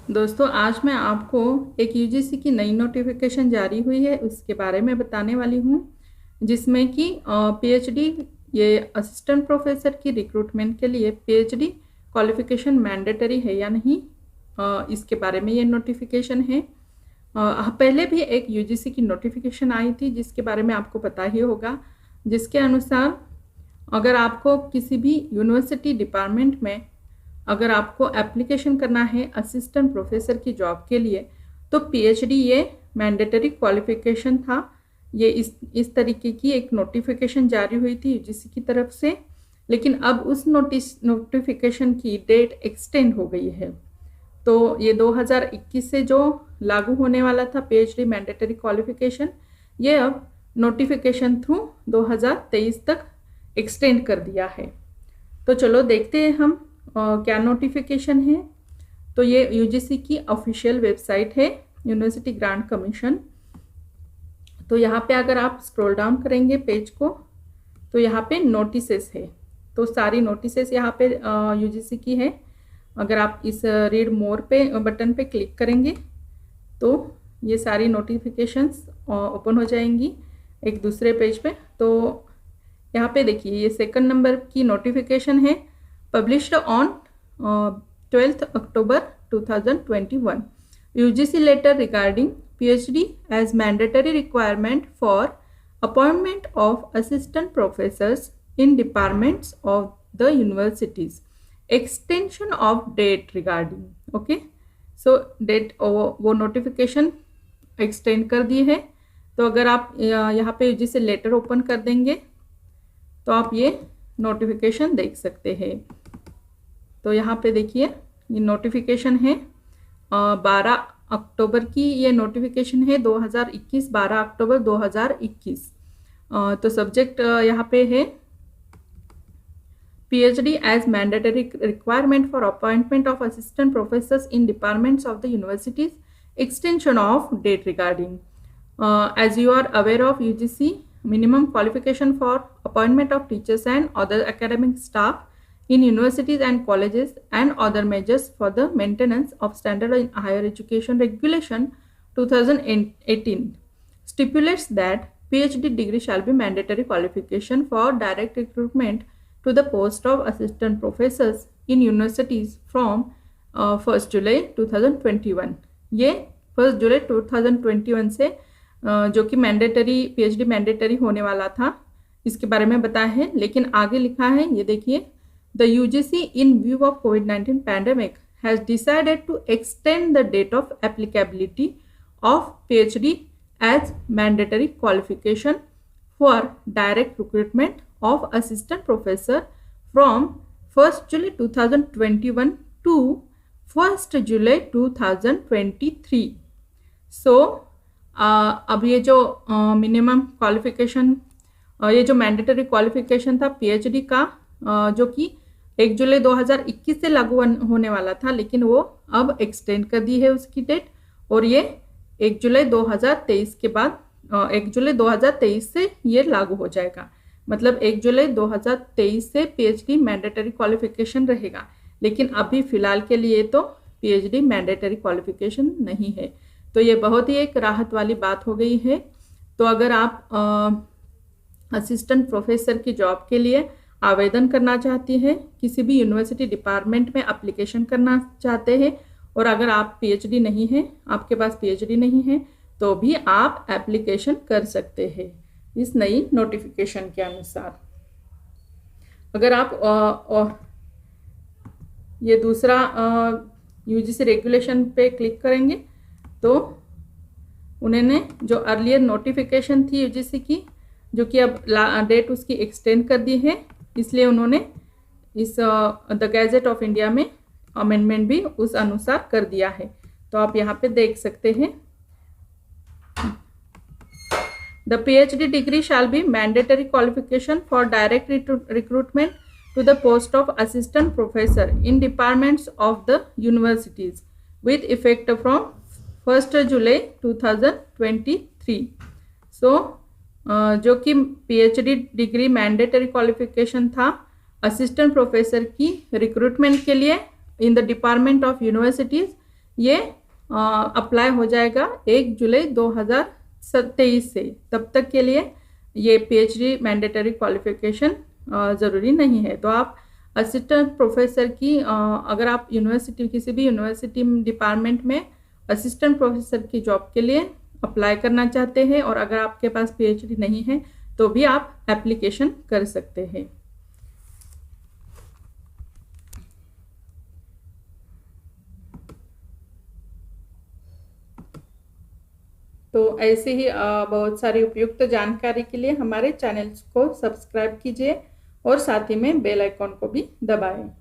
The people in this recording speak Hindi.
दोस्तों आज मैं आपको एक यूजीसी की नई नोटिफिकेशन जारी हुई है उसके बारे में बताने वाली हूँ, जिसमें कि पीएचडी ये असिस्टेंट प्रोफेसर की रिक्रूटमेंट के लिए पीएचडी क्वालिफिकेशन मैंडेटरी है या नहीं, इसके बारे में ये नोटिफिकेशन है। पहले भी एक यूजीसी की नोटिफिकेशन आई थी जिसके बारे में आपको पता ही होगा, जिसके अनुसार अगर आपको किसी भी यूनिवर्सिटी डिपार्टमेंट में अगर आपको एप्लीकेशन करना है असिस्टेंट प्रोफेसर की जॉब के लिए तो पीएचडी ये मैंडेटरी क्वालिफिकेशन था। ये इस तरीके की एक नोटिफिकेशन जारी हुई थी यूजीसी की तरफ से, लेकिन अब उस नोटिफिकेशन की डेट एक्सटेंड हो गई है। तो ये 2021 से जो लागू होने वाला था पीएचडी मैंडेटरी क्वालिफिकेशन, ये अब नोटिफिकेशन थ्रू 2023 तक एक्सटेंड कर दिया है। तो चलो देखते हैं हम क्या नोटिफिकेशन है। तो ये यूजीसी की ऑफिशियल वेबसाइट है, यूनिवर्सिटी ग्रांट कमीशन। तो यहाँ पे अगर आप स्क्रॉल डाउन करेंगे पेज को तो यहाँ पे नोटिसेस है। तो सारी नोटिसेस यहाँ पे यूजीसी की है। अगर आप इस रीड मोर पे बटन पे क्लिक करेंगे तो ये सारी नोटिफिकेशंस ओपन हो जाएंगी एक दूसरे पेज पे। तो यहाँ पे देखिए ये सेकंड नंबर की नोटिफिकेशन है, published on 12th October 2021. UGC letter regarding PhD as mandatory requirement for appointment of assistant professors in departments of the universities. Extension of date regarding. Okay. So date वो notification extend कर दी है। तो अगर आप यहाँ पे UGC लेटर ओपन कर देंगे तो आप ये नोटिफिकेशन देख सकते हैं। तो यहाँ पे देखिए ये नोटिफिकेशन है 12 अक्टूबर की, ये नोटिफिकेशन है 2021 12 अक्टूबर 2021। तो सब्जेक्ट यहाँ पे है PhD as mandatory requirement for appointment of assistant professors in departments of the universities, extension of date regarding. As you are aware of UGC minimum qualification for appointment of teachers and other academic staff in universities and colleges and other measures for the maintenance of standard in higher education regulation 2018 stipulates that PhD degree shall be mandatory qualification for direct recruitment to the post of assistant professors in universities from 1st July 2021। ये 1 जुलाई 2021 से जो कि मैंडेटरी पीएचडी मैंडेटरी होने वाला था इसके बारे में बताया है। लेकिन आगे लिखा है ये देखिए, the UGC in view of कोविड-19 pandemic has decided to extend the date of applicability of PhD as mandatory qualification for direct recruitment of assistant professor from 1st July 2021 to 1st July 2023। So अब ये जो मिनिमम क्वालिफिकेशन, ये जो मैंडेटरी क्वालिफिकेशन था पीएचडी का, जो कि 1 जुलाई 2021 से लागू होने वाला था, लेकिन वो अब एक्सटेंड कर दी है उसकी डेट, और ये 1 जुलाई 2023 के बाद 1 जुलाई 2023 से ये लागू हो जाएगा। मतलब 1 जुलाई 2023 से पीएचडी मैंडेटरी क्वालिफिकेशन रहेगा, लेकिन अभी फिलहाल के लिए तो पीएचडी मैंडेटरी क्वालिफिकेशन नहीं है। तो ये बहुत ही एक राहत वाली बात हो गई है। तो अगर आप असिस्टेंट प्रोफेसर की जॉब के लिए आवेदन करना चाहती हैं, किसी भी यूनिवर्सिटी डिपार्टमेंट में एप्लीकेशन करना चाहते हैं, और अगर आप पीएचडी नहीं हैं, आपके पास पीएचडी नहीं है, तो भी आप एप्लीकेशन कर सकते हैं इस नई नोटिफिकेशन के अनुसार। अगर आप ये दूसरा यूजीसी रेगुलेशन पे क्लिक करेंगे तो उन्होंने जो अर्लियर नोटिफिकेशन थी यूजीसी की, जो कि अब डेट उसकी एक्सटेंड कर दी है, इसलिए उन्होंने इस द गैजेट ऑफ इंडिया में अमेंडमेंट भी उस अनुसार कर दिया है। तो आप यहाँ पे देख सकते हैं, the PhD degree shall be mandatory qualification for direct recruitment to the post of assistant professor in departments of the universities with effect from 1 July 2023। So जो कि पीएचडी डिग्री मैंडेटरी क्वालिफिकेशन था असिस्टेंट प्रोफेसर की रिक्रूटमेंट के लिए in the department of universities, ये अप्लाई हो जाएगा 1 जुलाई 2023 से। तब तक के लिए ये पीएचडी मैंडेटरी क्वालिफिकेशन ज़रूरी नहीं है। तो आप असिस्टेंट प्रोफेसर की अगर आप यूनिवर्सिटी किसी भी यूनिवर्सिटी डिपार्टमेंट में असिस्टेंट प्रोफेसर की जॉब के लिए अप्लाई करना चाहते हैं और अगर आपके पास पीएचडी नहीं है तो भी आप एप्लीकेशन कर सकते हैं। तो ऐसे ही बहुत सारी उपयुक्त जानकारी के लिए हमारे चैनल को सब्सक्राइब कीजिए और साथ ही में बेल आइकॉन को भी दबाएं।